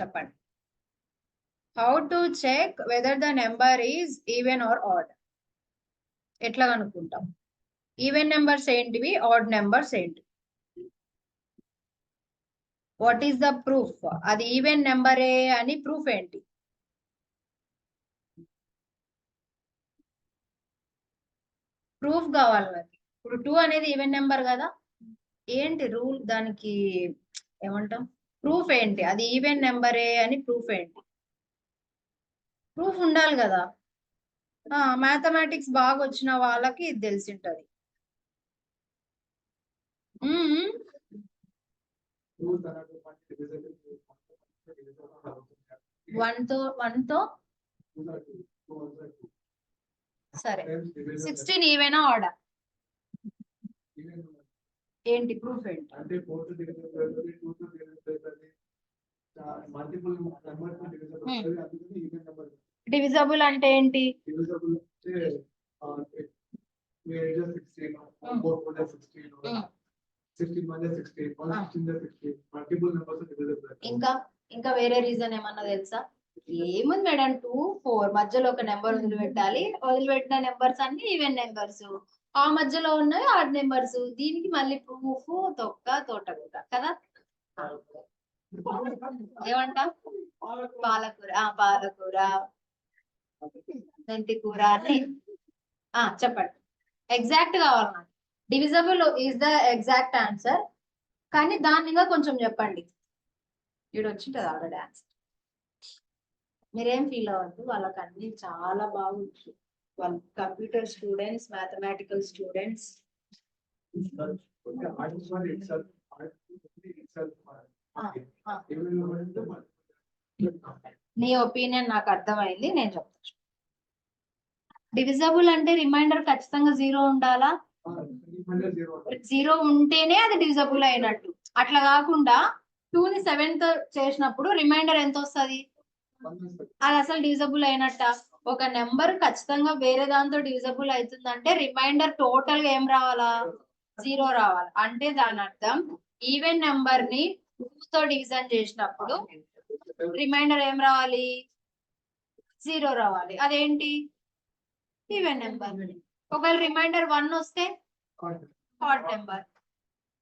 చెప్పండి. How to check whether the number is even or odd. ఎట్లా కనుక్కుంటాం? Even numbers ఏంటివి, ఆడ్ నెంబర్స్ ఏంటి? What is the proof? అది ఈవెన్ నెంబరే అని ప్రూఫ్ ఏంటి? ప్రూఫ్ కావాలి నాకు. ఇప్పుడు 2 అనేది ఈవెన్ నెంబర్ కదా, ఏంటి రూల్ దానికి ఏమంటాం? ప్రూఫ్ ఏంటి? అది ఈవెన్ నెంబరే అని ప్రూఫ్ ఏంటి? ప్రూఫ్ ఉండాలి కదా. మ్యాథమెటిక్స్ బాగా వచ్చిన వాళ్ళకి ఇది తెలిసి ఉంటది. వన్ తో సరే 16 ఈవెనా ఆర్డర్? ఏంటి ప్రూఫ్ ఏంటి? డివిజబుల్ అంటే ఏంటి? ఇంకా ఇంకా వేరే రీజన్ ఏమన్నా తెలుసా? ఏముంది మేడం, 2, 4 మధ్యలో ఒక నెంబర్ వదిలిపెట్టాలి, వదిలిపెట్టిన నెంబర్స్ అన్ని ఈవెన్ నెంబర్స్, ఆ మధ్యలో ఉన్నవి ఆడ్ నెంబర్స్. దీనికి మళ్ళీ ప్రూఫ్ తొక్క తోటకూర కదా. ఏమంటా? పాలకూర, పాలకూర, మెంతి కూర అని చెప్పండి. ఎగ్జాక్ట్ కావాలి నాకు. Divisible is the exact answer, కానీ దాన్ని ఇంకా కొంచెం చెప్పండి. వీడు వచ్చింటది ఆల్రెడీ ఆన్సర్. మీరేం ఫీల్ అవ్వద్దు, వాళ్ళకి అన్ని చాలా బాగుంది. వాళ్ళు కంప్యూటర్ స్టూడెంట్స్, మ్యాథమెటికల్ స్టూడెంట్స్. నీ ఒపీనియన్ నాకు అర్థమైంది, నేను చెప్తాను. డివిజబుల్ అంటే రిమైండర్ ఖచ్చితంగా 0 ఉండాలా? 0 ఉంటేనే అది డివిజబుల్ అయినట్టు. అట్లా కాకుండా 2ని 7 తో చేసినప్పుడు రిమైండర్ ఎంత వస్తుంది? అది అసలు డివిజబుల్ అయినట్ట? ఒక నెంబర్ ఖచ్చితంగా వేరే దాంతో డివిజబుల్ అవుతుందంటే రిమైండర్ టోటల్ గా ఏం రావాలా? 0 రావాలి. అంటే దాని అర్థం ఈవెన్ నెంబర్ ని 2 తో డివిజన్ చేసినప్పుడు రిమైండర్ ఏం రావాలి? 0 రావాలి. అదేంటి? Even number. ఒకవేళ రిమైండర్ 1 వస్తే ఆడ్ నెంబర్.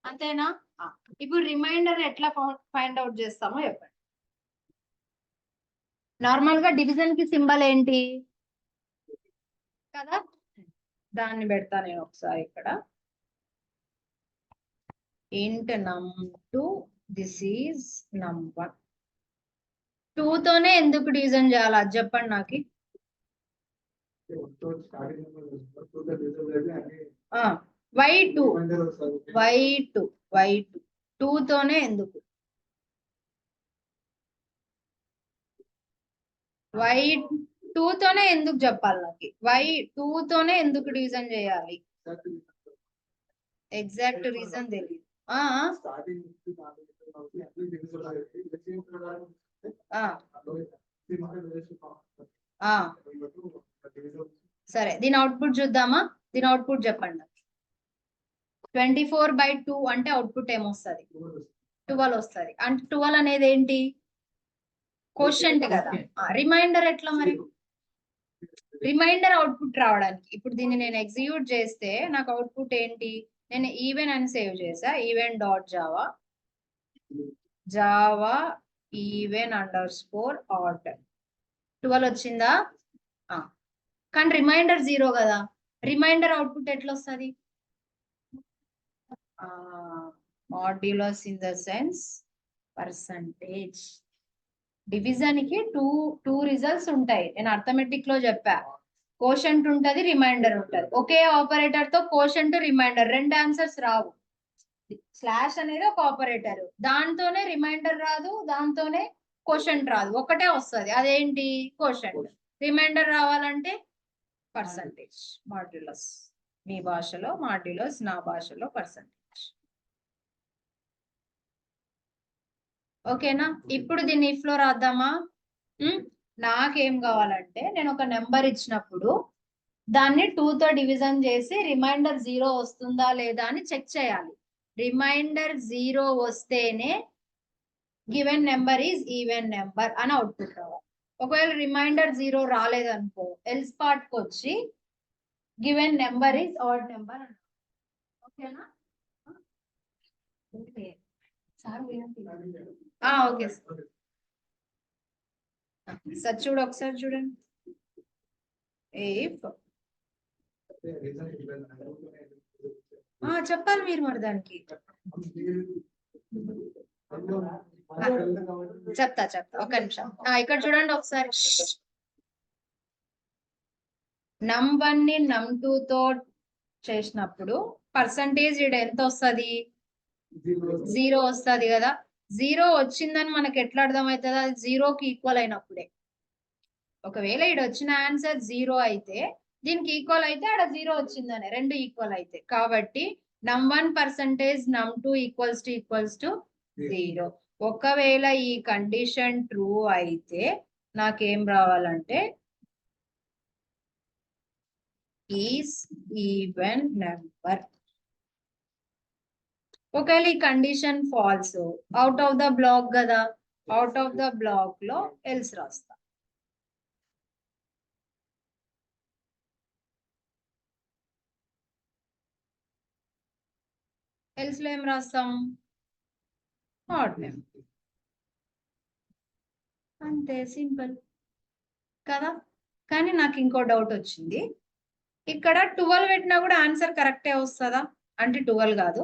అంతేనా? ఇప్పుడు రిమైండర్ ఎట్లా ఫైండ్ అవుట్ చేస్తామో చెప్పండి. నార్మల్ గా డివిజన్ కి సింబల్ ఏంటి కదా, దాన్ని పెడతా నేను ఒకసారి ఇక్కడ. ఇంట్ num2, దిస్ ఈజ్ num1. 2 తోనే ఎందుకు డివిజన్ చేయాలి అది చెప్పండి నాకు. y2 2 తోనే ఎందుకు? y2 తోనే ఎందుకు చెప్పాలి నాకు? y2 తోనే ఎందుకు డివిజన్ చేయాలి? ఎగ్జాక్ట్ రీజన్ తెలియదు. సరే, దీని అవుట్పుట్ చూద్దామా? దీని అవుట్పుట్ చెప్పండి. 24/2 అంటే అవుట్పుట్ ఏమొస్తుంది? 12 వస్తుంది. అంటే 12 అనేది ఏంటి? క్వోషంట్ కదా. రిమైండర్ ఎట్లా మరి? రిమైండర్ అవుట్పుట్ రావడానికి ఇప్పుడు దీన్ని నేను ఎగ్జిక్యూట్ చేస్తే నాకు అవుట్పుట్ ఏంటి? నేను ఈవెన్ అని సేవ్ చేసా, even dot java even _odd 12 వచ్చిందా? కానీ రిమైండర్ 0 కదా. రిమైండర్ అవుట్పుట్ ఎట్లా వస్తుంది? Modulus in the sense percentage. Division కి టూ రిజల్ట్స్ ఉంటాయి. నేను అర్థమెటిక్ లో చెప్పా. కోషంట్ ఉంటది, రిమైండర్ ఉంటది. ఒకే ఆపరేటర్ తో కోషంట్, రిమైండర్ 2 ఆన్సర్స్ రావు. స్లాష్ అనేది ఒక ఆపరేటర్, దాంతోనే రిమైండర్ రాదు, దాంతోనే కోషంట్ రాదు, ఒకటే వస్తుంది. అదేంటి? కోషంట్. రిమైండర్ రావాలంటే పర్సంటేజ్, మాడ్యులస్. మీ భాషలో మాడ్యులస్, నా భాషలో పర్సంటేజ్. ఓకేనా? ఇప్పుడు దీన్ని ఇఫ్ లో రాద్దామా? నాకేం కావాలంటే నేను ఒక నెంబర్ ఇచ్చినప్పుడు దాన్ని 2 తో డివిజన్ చేసి రిమైండర్ 0 వస్తుందా లేదా అని చెక్ చేయాలి. రిమైండర్ 0 వస్తేనే given number is even number అని అవుట్పుట్ రావాలి. ఒకవేళ రిమైండర్ 0 రాలేదనుకో ఎల్స్ పార్ట్ కి వచ్చి given number is odd number అన్న. ఓకేనా? ఓకే సార్ చూడు ఒకసారి చూడండి. చెప్పాలి మీరు మరి దానికి. చెప్తా ఒక నిమిషం. ఇక్కడ చూడండి ఒకసారి. num1 ని num2 తో చేసినప్పుడు పర్సంటేజ్ ఇక్కడ ఎంత వస్తుంది? 0 వస్తుంది కదా. 0 వచ్చిందని మనకి ఎట్లా అర్థమవుతుంది? అది 0కి ఈక్వల్ అయినప్పుడే. ఒకవేళ ఇక్కడ వచ్చిన ఆన్సర్ 0 అయితే దీనికి ఈక్వల్ అయితే ఆడ 0 వచ్చిందని, రెండు ఈక్వల్ అయితే. కాబట్టి num1 percentage num2 equals to 0. ఒకవేళ ఈ కండిషన్ ట్రూ అయితే నాకేం రావాలంటే ఈస్ ఈవెన్ నెంబర్. ఒకవేళ ఈ condition false, out of the block కదా, అవుట్ ఆఫ్ ద బ్లాక్ లో ఎల్స్ రాస్తా. ఎల్స్ లో ఏం రాస్తాం? Odd number. అంతే, సింపుల్ కదా. కానీ నాకు ఇంకో డౌట్ వచ్చింది. ఇక్కడ 12 పెట్టినా కూడా ఆన్సర్ కరెక్టే వస్తుందా? అంటే 12 కాదు,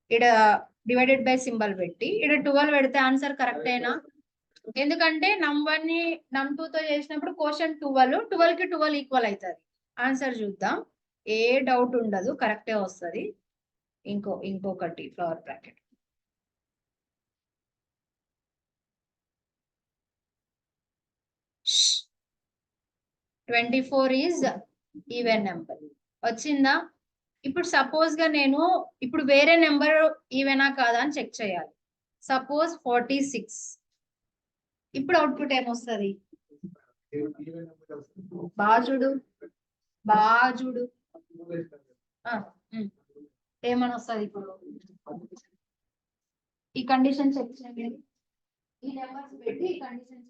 ఇక్కడ డివైడెడ్ బై సింబల్ పెట్టి ఇక్కడ 12 పెడితే ఆన్సర్ కరెక్టేనా? ఎందుకంటే num1 ని num2 తో చేసినప్పుడు క్వశ్చన్ 12 కి 12 ఈక్వల్ అవుతుంది. ఆన్సర్ చూద్దాం. ఏ డౌట్ ఉండదు, కరెక్టే వస్తుంది. ఇంకొకటి flower bracket. Shh. 24 is even number వచ్చిందా? ఇప్పుడు సపోజ్ గా నేను ఇప్పుడు వేరే నెంబర్ ఈవెనా కాదా అని చెక్ చేయాలి. సపోజ్ 46. ఇప్పుడు అవుట్పుట్ ఏమొస్తుంది? బాజుడు ఏమని వస్తుంది? ఇప్పుడు ఈ కండిషన్ చెక్ చేయండి. ఈ నెంబర్స్ పెట్టి ఈ కండిషన్ చెక్ చేయండి.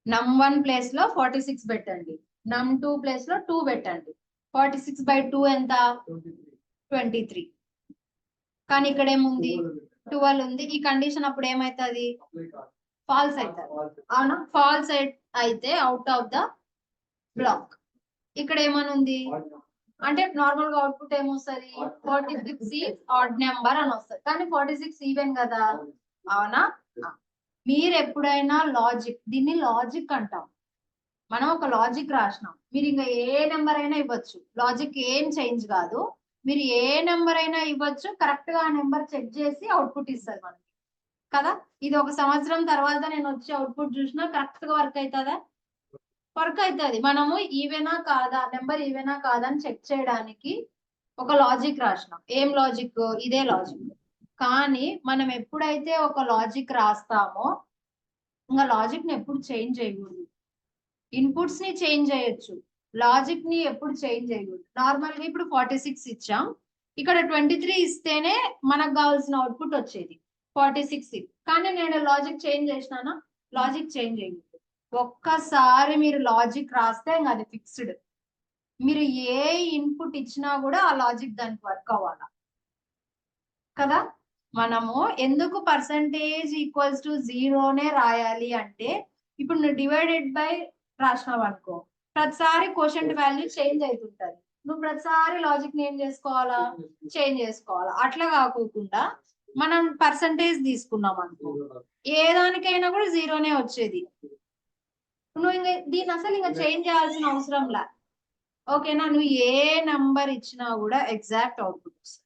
num1 ప్లేస్ లో 46 పెట్టండి, num2 ప్లేస్ లో 2 పెట్టండి. 46/2 ఎంత? 23. కానీ ఇక్కడ ఏముంది? 12 ఉంది. ఈ కండిషన్ అప్పుడు ఏమైతుంది? ఫాల్స్ అవుతుంది. అవునా? ఫాల్స్ అయితే అవుట్ ఆఫ్ ద బ్లాక్. ఇక్కడ ఏమనుంది అంటే నార్మల్ గా అవుట్పుట్ ఏమొస్తుంది? 46 ఆడ్ నెంబర్ అని వస్తుంది. కానీ 46 ఈవెన్ కదా. అవునా? మీరు ఎప్పుడైనా లాజిక్, దీన్ని లాజిక్ అంటాం. మనం ఒక లాజిక్ రాసినాం, మీరు ఇంకా ఏ నెంబర్ అయినా ఇవ్వచ్చు, లాజిక్ ఏం చేంజ్ కాదు. మీరు ఏ నెంబర్ అయినా ఇవ్వచ్చు, కరెక్ట్ గా ఆ నెంబర్ చెక్ చేసి అవుట్పుట్ ఇస్తారు మనకి కదా. ఇది ఒక సంవత్సరం తర్వాత నేను వచ్చి అవుట్పుట్ చూసినా కరెక్ట్ గా వర్క్ అవుతుందా? వర్క్ అవుతుంది. మనము ఈవెనా కాదా, నెంబర్ ఈవెనా కాదా అని చెక్ చేయడానికి ఒక లాజిక్ రాసినాం. ఏం లాజిక్? ఇదే లాజిక్. కానీ మనం ఎప్పుడైతే ఒక లాజిక్ రాస్తామో ఇంకా లాజిక్ ని ఎప్పుడు చేంజ్ చేయకూడదు. ఇన్పుట్స్ ని చేంజ్ చేయొచ్చు, లాజిక్ ని ఎప్పుడు చేంజ్ చేయకూడదు. నార్మల్ గా ఇప్పుడు 46 ఇచ్చాం, ఇక్కడ 23 ఇస్తేనే మనకు కావాల్సిన అవుట్పుట్ వచ్చేది 46. కానీ నేను లాజిక్ చేంజ్ చేసినానా? లాజిక్ చేంజ్ చేయకూడదు. ఒక్కసారి మీరు లాజిక్ రాస్తే ఇంకా అది ఫిక్స్డ్. మీరు ఏ ఇన్పుట్ ఇచ్చినా కూడా ఆ లాజిక్ దానికి వర్క్ అవ్వాలా కదా. మనము ఎందుకు పర్సంటేజ్ ఈక్వల్స్ టు 0నే రాయాలి అంటే, ఇప్పుడు నువ్వు డివైడెడ్ బై రాసినావు అనుకో, ప్రతిసారి క్వోషంట్ వాల్యూ చేంజ్ అవుతుంటది. నువ్వు ప్రతిసారి లాజిక్ ని ఏం చేసుకోవాలా? చేంజ్ చేసుకోవాలా. అట్లా కాకుండా మనం పర్సంటేజ్ తీసుకున్నాం అనుకో, ఏ దానికైనా కూడా 0నే వచ్చేది. నువ్వు ఇంకా దీన్ని అసలు ఇంకా చేంజ్ చేయాల్సిన అవసరం లే. ఓకేనా? నువ్వు ఏ నంబర్ ఇచ్చినా కూడా ఎగ్జాక్ట్ అవుట్పుట్ వస్తుంది.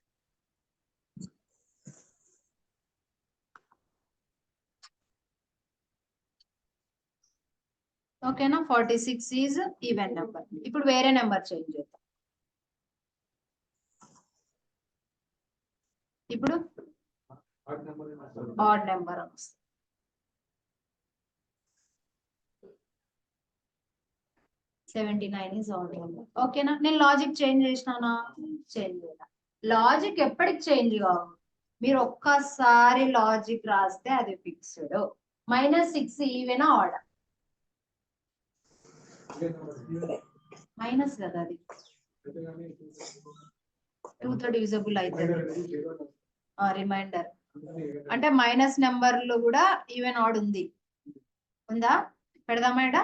ఓకేనా? 46 ఈజ్ ఈవెన్ నెంబర్. ఇప్పుడు వేరే నెంబర్ చేంజ్ చేద్దాం. ఇప్పుడు ఆడ్ నెంబర్ అని వస్తుంది. 79 ఈజ్ ఆడ్ నెంబర్. ఓకేనా? నేను లాజిక్ చేంజ్ చేసినానా? చేంజ్ చేయాలి. లాజిక్ ఎప్పటికి చేంజ్ కావు, మీరు ఒక్కసారి లాజిక్ రాస్తే అది ఫిక్స్డ్. -6 ఈవెన్ ఆర్డర్ మైనస్ కదా, అది 2తో డివిజబుల్ అవుతుంది. రిమైండర్ అంటే మైనస్ నెంబర్లు కూడా ఈవెన్ ఆడ్ ఉంది, ఉందా? పెడదామా ఇడ?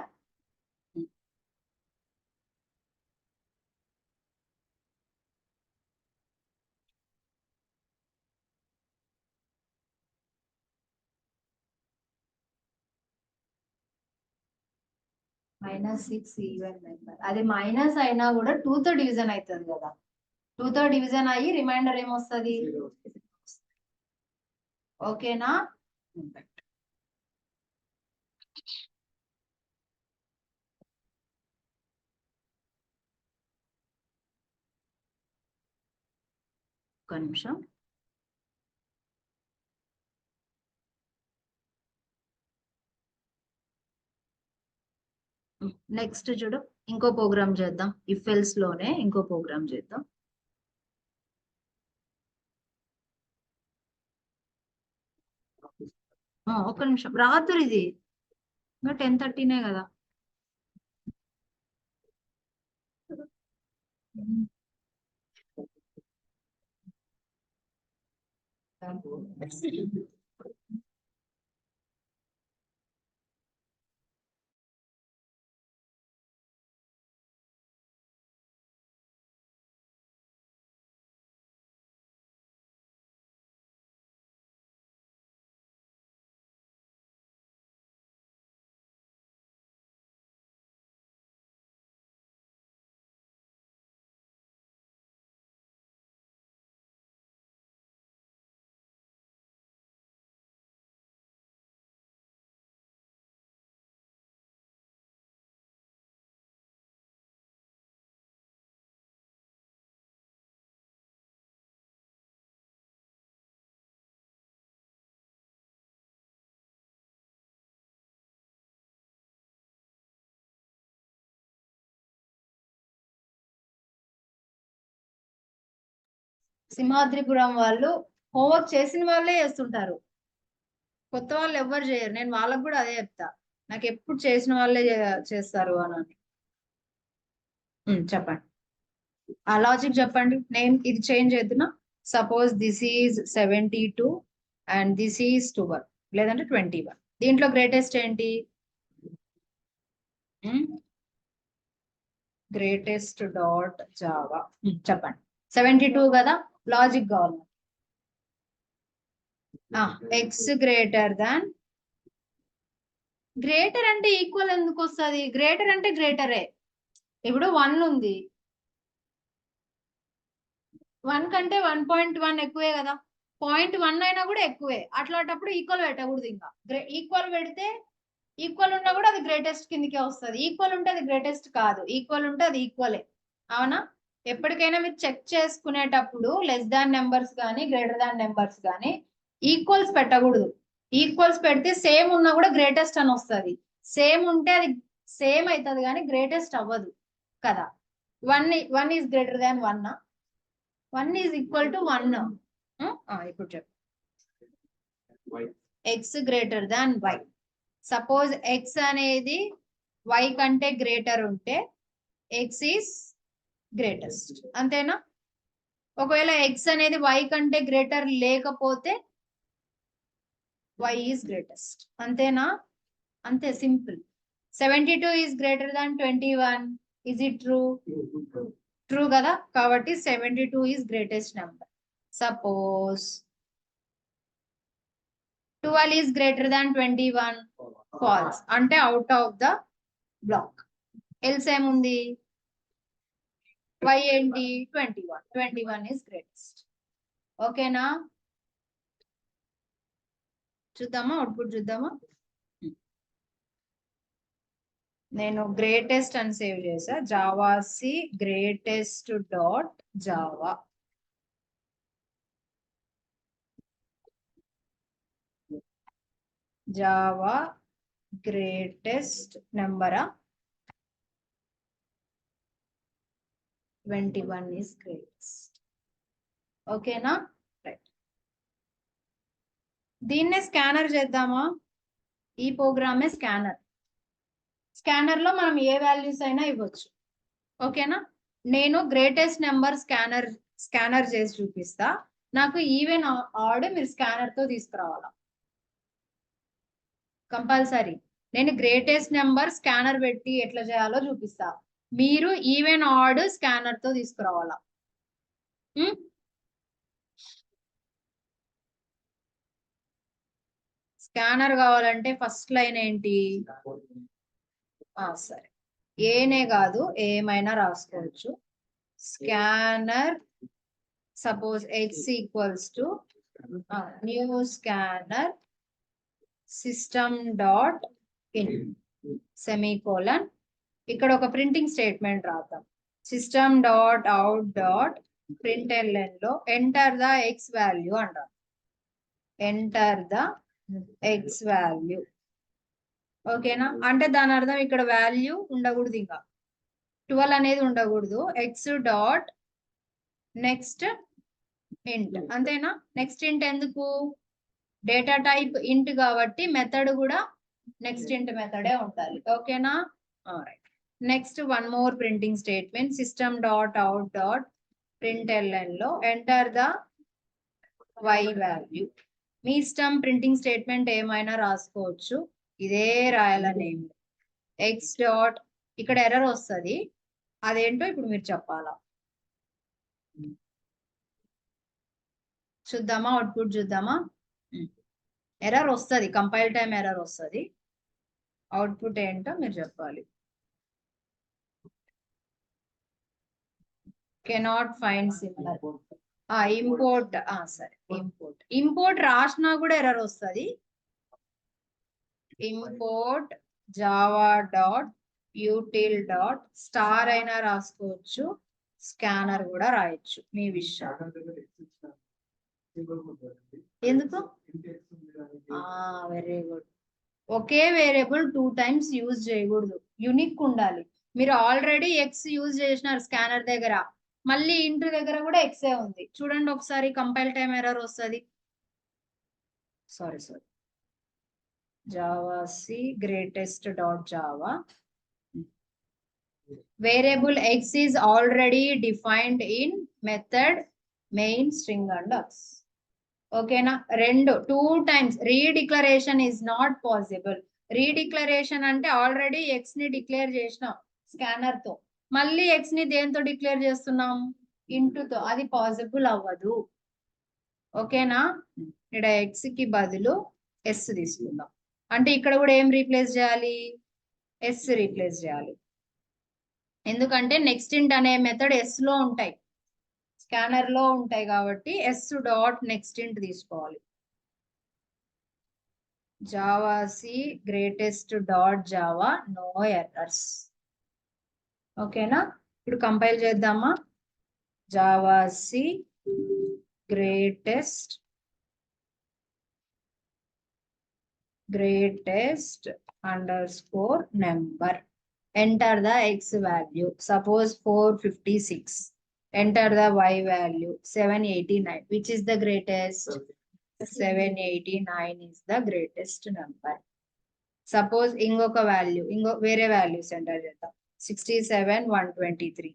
-6 ఈవెన్ నెంబర్, అది మైనస్ అయినా కూడా 2తో డివిజన్ అవుతుంది కదా. 2తో డివిజన్ అయ్యి రిమైండర్ ఏమొస్తుంది? ఓకేనా? ఒక నిమిషం. నెక్స్ట్ చూడు, ఇంకో ప్రోగ్రామ్ చేద్దాం. ఇఫ్ ఎల్స్ లోనే ఇంకో ప్రోగ్రామ్ చేద్దాం. ఒక్క నిమిషం, రాత్రి ఇది 10:30 కదా. సింహాద్రిపురం వాళ్ళు హోంవర్క్ చేసిన వాళ్ళే చేస్తుంటారు, కొత్త వాళ్ళు ఎవ్వరు చేయరు. నేను వాళ్ళకు కూడా అదే చెప్తా, నాకు ఎప్పుడు చేసిన వాళ్ళే చేస్తారు అని. చెప్పండి, ఆ లాజిక్ చెప్పండి. నేను ఇది చేంజ్ చేద్దునా. Suppose this is 72 and this is 12 లేదంటే 21. దీంట్లో గ్రేటెస్ట్ ఏంటి? Greatest dot Java. చెప్పండి. 72 కదా, లాజిక్ కావాలి. ఎక్స్ గ్రేటర్ దాన్, గ్రేటర్ అంటే ఈక్వల్ ఎందుకు వస్తుంది? గ్రేటర్ అంటే గ్రేటరే. ఇప్పుడు 1 ఉంది, 1 కంటే 1.1 ఎక్కువే కదా, 0.1 అయినా కూడా ఎక్కువే. అట్లాంటప్పుడు ఈక్వల్ పెట్టకూడదు. ఇంకా ఈక్వల్ పెడితే ఈక్వల్ ఉన్నా కూడా అది గ్రేటెస్ట్ కిందకే వస్తుంది. ఈక్వల్ ఉంటే అది గ్రేటెస్ట్ కాదు, ఈక్వల్ ఉంటే అది ఈక్వలే. అవునా? ఎప్పటికైనా మీరు చెక్ చేసుకునేటప్పుడు లెస్ దాన్ నెంబర్స్ కానీ గ్రేటర్ దాన్ నెంబర్స్ కానీ ఈక్వల్స్ పెట్టకూడదు. ఈక్వల్స్ పెడితే సేమ్ ఉన్నా కూడా గ్రేటెస్ట్ అని వస్తుంది. సేమ్ ఉంటే అది సేమ్ అవుతుంది కానీ గ్రేటెస్ట్ అవ్వదు కదా. 1 is greater than 1, 1 is equal to 1. ఇప్పుడు చెప్పు, x greater than y. Suppose x అనేది వై కంటే గ్రేటర్ ఉంటే ఎక్స్ ఈస్ గ్రేటెస్ట్, అంతేనా? ఒకవేళ ఎక్స్ అనేది వై కంటే గ్రేటర్ లేకపోతే వై ఈస్ గ్రేటెస్ట్, అంతేనా? అంతే, simple. 72 is greater than 21. Is it true? True కదా, కాబట్టి 72 is greatest number. Suppose 12 is greater than 21. False, అంటే out of the block. Else ఏముంది? వై ఏంటి? 21. 21 ఈస్ గ్రేటెస్ట్. ఓకేనా? చూద్దామా, అవుట్పుట్ చూద్దామా. నేను గ్రేటెస్ట్ అని సేవ్ చేసా, javac greatest dot Java. Java greatest నెంబరా? 21 ఈస్ గ్రేటెస్ట్. ఓకేనా? రైట్. దీన్నే స్కానర్ చేద్దామా? ఈ ప్రోగ్రామే స్కానర్. స్కానర్ లో మనం ఏ వాల్యూస్ అయినా ఇవ్వచ్చు. ఓకేనా? నేను గ్రేటెస్ట్ నెంబర్ స్కానర్ చేసి చూపిస్తా. నాకు ఈవెన్ ఆడ్ మీరు స్కానర్ తో తీసుకురావాలా కంపల్సరీ. నేను గ్రేటెస్ట్ నెంబర్ స్కానర్ పెట్టి ఎట్లా చేయాలో చూపిస్తా. మీరు ఈవెన్ ఆడ్ స్కానర్ తో తీసుకురావాలా. స్కానర్ కావాలంటే ఫస్ట్ లైన్ ఏంటి? సరే, ఏనే కాదు ఏమైనా రాసుకోవచ్చు. Scanner suppose x equals to new scanner system dot in semicolon. ఇక్కడ ఒక ప్రింటింగ్ స్టేట్మెంట్ రాద్దాం. System dot out dot println లో ఎంటర్ ద ఎక్స్ వాల్యూ అంటాం. Enter the X value. ఓకేనా? అంటే దాని అర్థం ఇక్కడ వాల్యూ ఉండకూడదు, ఇంకా 12 అనేది ఉండకూడదు. ఎక్స్ డాట్ నెక్స్ట్ ఇంట్, అంతేనా? నెక్స్ట్ ఇంట్ ఎందుకు? డేటా టైప్ ఇంట్ కాబట్టి మెథడ్ కూడా నెక్స్ట్ ఇంట్ మెథడే ఉండాలి. ఓకేనా? Next one more printing statement. System dot out dot println లో ఎంటర్ ద వై వాల్యూ. మీ ఇష్టం, ప్రింటింగ్ స్టేట్మెంట్ ఏమైనా రాసుకోవచ్చు. ఇదే రాయాలని ఏమి. ఎక్స్ డాట్, ఇక్కడ ఎర్రర్ వస్తుంది, అదేంటో ఇప్పుడు మీరు చెప్పాలా. చూద్దామా? అవుట్పుట్ చూద్దామా? ఎర్రర్ వస్తుంది, కంపైల్ టైం ఎర్రర్ వస్తుంది. అవుట్పుట్ ఏంటో మీరు చెప్పాలి. Cannot find similar. ఇంపోర్ట్. సరే, ఇంపోర్ట్ రాసినా కూడా ఎర్రర్ వస్తుంది. Import Java dot util dot star అయినా రాసుకోవచ్చు, స్కానర్ కూడా రాయొచ్చు, మీ విషయం. ఎందుకు? Very good. ఒకే వేరియబుల్ 2 times యూజ్ చేయకూడదు, యునిక్ ఉండాలి. మీరు ఆల్రెడీ ఎక్స్ యూజ్ చేసినారు స్కానర్ దగ్గర, మళ్ళీ ఇంటర్ దగ్గర కూడా ఎక్సే ఉంది. చూడండి ఒకసారి, కంపైల్ టైం ఎర్రర్ వస్తుంది. Sorry, Java C greatest dot Java. Variable x is already defined in method main string and అక్స్. ఓకేనా? 2 times redeclaration is not possible. Redeclaration అంటే ఆల్రెడీ ఎక్స్ ని డిక్లేర్ చేసినాం స్కానర్ తో, మళ్ళీ ఎక్స్ ని దేంతో డిక్లేర్ చేస్తున్నాం? ఇంటూతో. అది పాసిబుల్ అవ్వదు. ఓకేనా? ఇక్కడ ఎక్స్ కి బదులు ఎస్ తీసుకుందాం. అంటే ఇక్కడ కూడా ఏం రీప్లేస్ చేయాలి? ఎస్ రీప్లేస్ చేయాలి. ఎందుకంటే నెక్స్ట్ ఇంట్ అనే మెథడ్ ఎస్ లో ఉంటాయి, స్కానర్ లో ఉంటాయి కాబట్టి ఎస్ డాట్ నెక్స్ట్ ఇంట్ తీసుకోవాలి. Java C greatest dot java, no errors. ఓకేనా? ఇప్పుడు కంపైల్ చేద్దామా? Java C greatest underscore number. Enter the x value. Suppose 456. Enter the y value 789. Which is the greatest? 789 is the greatest number. Suppose ingoka value, వేరే values enter చేద్దాం. 67, 123.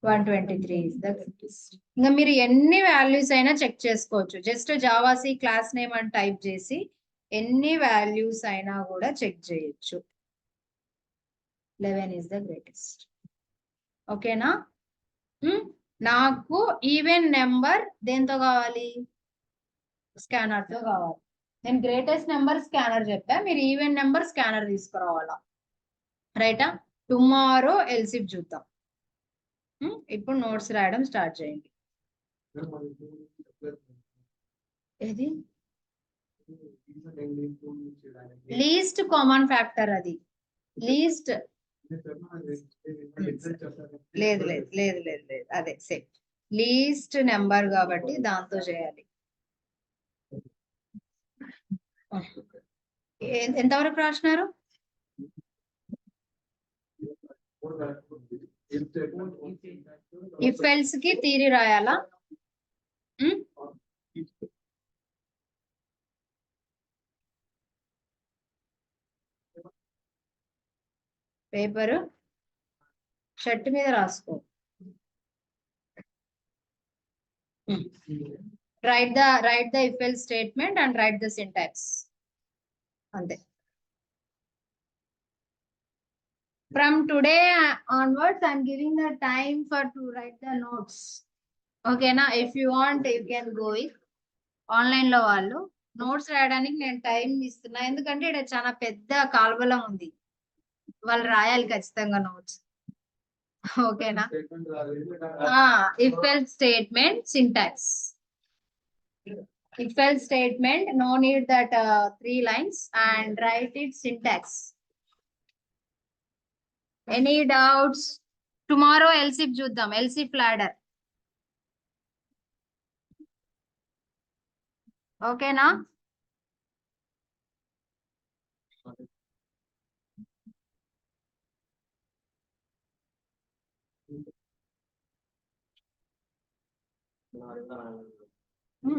123 is the greatest. ఇంకా మీరు ఎన్ని values అయినా check చేసుకోవచ్చు. Just జావాసి class name అని type చేసి ఎన్ని వాల్యూస్ అయినా కూడా చెక్ చేయొచ్చు. 11 is the greatest. ఓకేనా? నాకు ఈవెన్ నెంబర్ దేంతో కావాలి? స్కానర్ తో కావాలి. నేను గ్రేటెస్ట్ నెంబర్ స్కానర్ చెప్పా, మీరు ఈవెన్ నెంబర్ స్కానర్ తీసుకురావాలా. రైటా? టుమారో ఎల్సిప్ చూద్దాం. ఇప్పుడు నోట్స్ రాయడం స్టార్ట్ చేయండి. ఏది? Least common factor. అది లీస్ట్. లేదు, అదే సేమ్ లీస్ట్ నెంబర్ కాబట్టి దాంతో చేయాలి. ఎంతవరకు రాసినారు? ఇఫ్ ఎల్స్ కి థియరీ రాయాలా? పేపర్ షర్ట్ మీద రాసుకో. Right the if else statement and write the syntax. అంతే. From today onwards, I'm giving the time for to write the notes. Okay na? If you want, you can go it. Online లో వాళ్ళు notes రాయడానికి నేను time ఇస్తున్నా, ఎందుకంటే ఇక్కడ చాలా పెద్ద కాల్వలం ఉంది, వాళ్ళు రాయాలి ఖచ్చితంగా నోట్స్. ఓకేనా? If else statement syntax. If else statement, no need that 3 lines and write it syntax. Any doubts? Tomorrow LCIP చూద్దాం, LCIP ladder. ఓకేనా?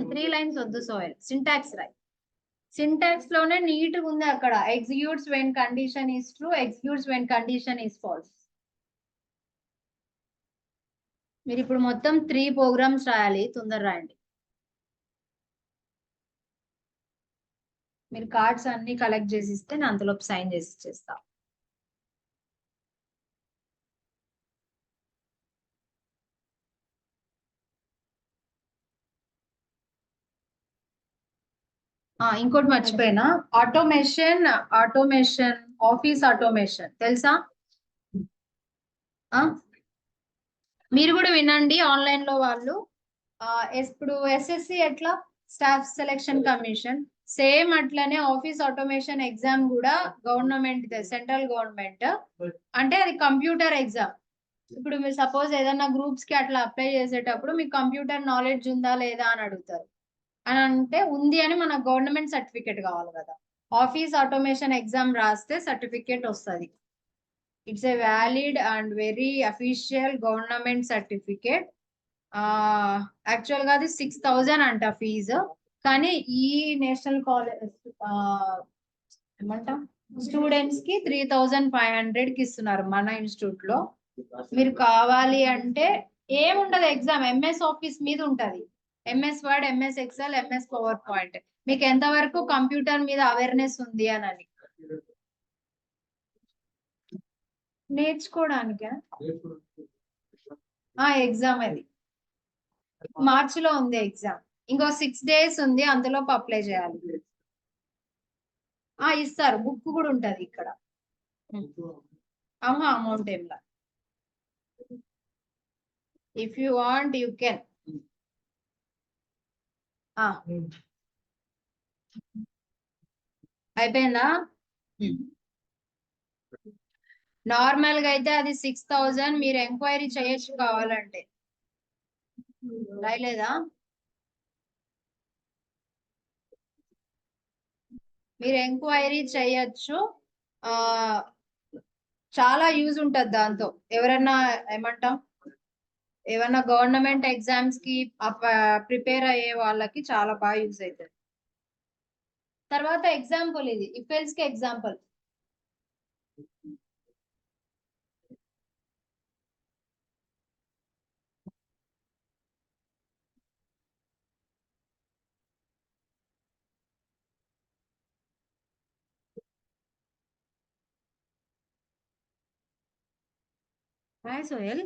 త్రీ లైన్స్ వద్దు సోయల్, సింటాక్స్ రాయ్. సింటాక్స్ లోనే నీట్ గా ఉంది అక్కడ. Executes when condition is true, executes when condition is false. మీరు ఇప్పుడు మొత్తం 3 ప్రోగ్రామ్స్ రాయాలి, తొందర రాయండి. మీరు కార్డ్స్ అన్ని కలెక్ట్ చేసి ఇస్తే నేను అంతలోపు సైన్ చేసి ఇచ్చేస్తా. ఇంకోటి మర్చిపోయినా, ఆటోమేషన్ ఆఫీస్ ఆటోమేషన్ తెలుసా? మీరు కూడా వినండి ఆన్లైన్ లో వాళ్ళు. ఇప్పుడు ఎస్ఎస్సి ఎట్లా స్టాఫ్ సెలెక్షన్ కమిషన్, సేమ్ అట్లనే ఆఫీస్ ఆటోమేషన్ ఎగ్జామ్ కూడా గవర్నమెంట్, సెంట్రల్ గవర్నమెంట్. అంటే అది కంప్యూటర్ ఎగ్జామ్. ఇప్పుడు మీరు సపోజ్ ఏదైనా గ్రూప్స్ కి అట్లా అప్లై చేసేటప్పుడు మీకు కంప్యూటర్ నాలెడ్జ్ ఉందా లేదా అని అడుగుతారు. అని అంటే ఉంది అని మన గవర్నమెంట్ సర్టిఫికేట్ కావాలి కదా. ఆఫీస్ ఆటోమేషన్ ఎగ్జామ్ రాస్తే సర్టిఫికేట్ వస్తుంది. It's a valid and very official government certificate. Actual గా అది 6,000 అంట ఫీజు. కానీ ఈ నేషనల్ కాలేజ్ ఏమంటా స్టూడెంట్స్ కి 3,500 కి ఇస్తున్నారు మన ఇన్స్టిట్యూట్ లో. మీరు కావాలి అంటే ఏముంటది ఎగ్జామ్, ఎంఎస్ ఆఫీస్ మీద ఉంటది, MS word, MS Excel, MS power point. మీకు ఎంతవరకు కంప్యూటర్ మీద అవేర్నెస్ ఉంది అని నేర్చుకోవడానికా? ఎగ్జామ్ అది మార్చిలో ఉంది ఎగ్జామ్. ఇంకో 6 days ఉంది, అందులోపు అప్లై చేయాలి. ఇస్తారు, బుక్ కూడా ఉంటది ఇక్కడ. అమౌంట్ ఏం లా. If you want you can. అయిపోయిందా? నార్మల్ గా అయితే అది 6,000. మీరు ఎంక్వైరీ చేయొచ్చు కావాలంటే. రాయలేదా? మీరు ఎంక్వైరీ చేయొచ్చు. చాలా యూజ్ ఉంటది దాంతో. ఎవరన్నా ఏమంటాం, ఏమన్నా గవర్నమెంట్ ఎగ్జామ్స్ కి ప్రిపేర్ అయ్యే వాళ్ళకి చాలా బాగా యూజ్ అవుతుంది. తర్వాత ఎగ్జాంపుల్ ఇది, ఇఫ్ ఎల్స్ కి ఎగ్జాంపుల్. హాయ్ సోయల్,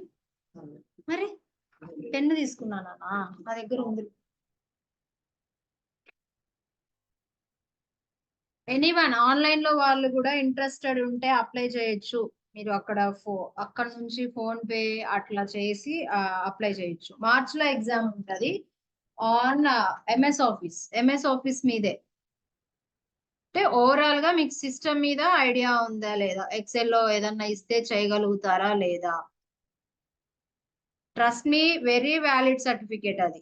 మరి పెన్ను తీసుకున్నానా? నా దగ్గర ఉంది. ఎనీవన్ ఆన్లైన్ లో వాళ్ళు కూడా ఇంట్రెస్టెడ్ ఉంటే అప్లై చేయొచ్చు. మీరు అక్కడ నుంచి ఫోన్ పే అట్లా చేసి అప్లై చేయొచ్చు. మార్చ్ లో ఎగ్జామ్ ఉంటది ఆన్ ఎంఎస్ ఆఫీస్ మీదే. అంటే ఓవరాల్ గా మీకు సిస్టమ్ మీద ఐడియా ఉందా లేదా, ఎక్సెల్ లో ఏదన్నా ఇస్తే చేయగలుగుతారా లేదా. Trust me, very valid certificate అది.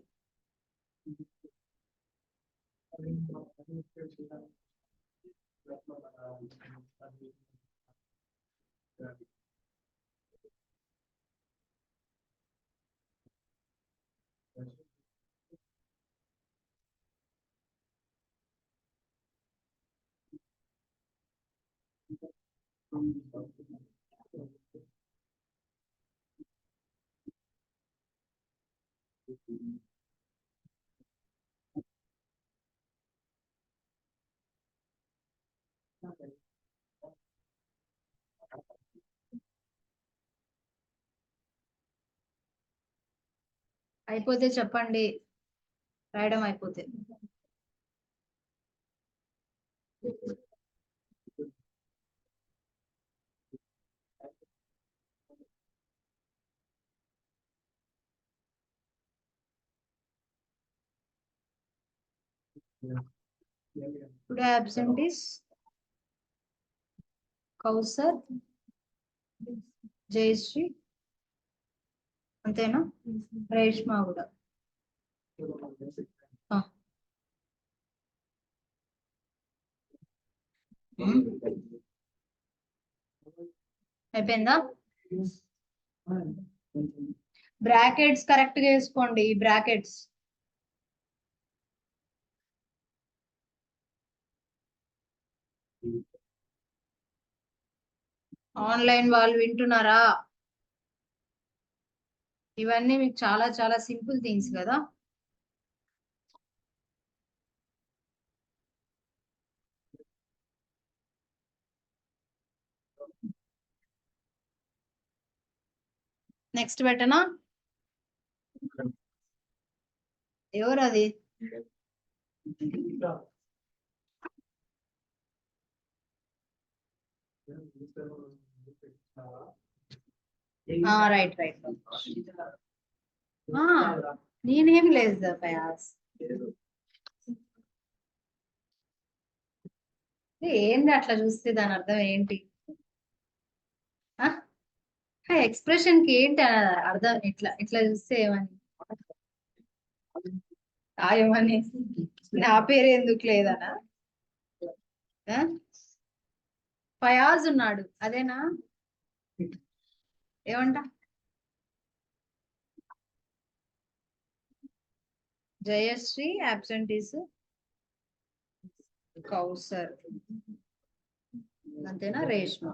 అయిపోతే చెప్పండి, రాయడం అయిపోతే. Today absent is Kausar, Jayashree, అంతేనా? రేష్మా కూడా. అయిపోయిందా? బ్రాకెట్స్ కరెక్ట్ గా వేసుకోండి, ఈ బ్రాకెట్స్. ఆన్లైన్ వాళ్ళు వింటున్నారా? ఇవన్నీ మీకు చాలా చాలా సింపుల్ థింగ్స్ కదా. నెక్స్ట్ పెట్టనా? ఎవరు అది? Right right. నేనేం లేదు పయాస్. ఏంటి అట్లా చూస్తే దాని అర్థం ఏంటి? ఎక్స్ప్రెషన్ కి ఏంటి అర్థం? ఇట్లా ఇట్లా చూస్తే ఏమని? ఏమని? నా పేరు ఎందుకు లేదనా? ఫయాజ్ ఉన్నాడు, అదేనా? ఏమంట? జయశ్రీ అబ్సెంటీస్, కౌసర్, అంతేనా? రేష్మ.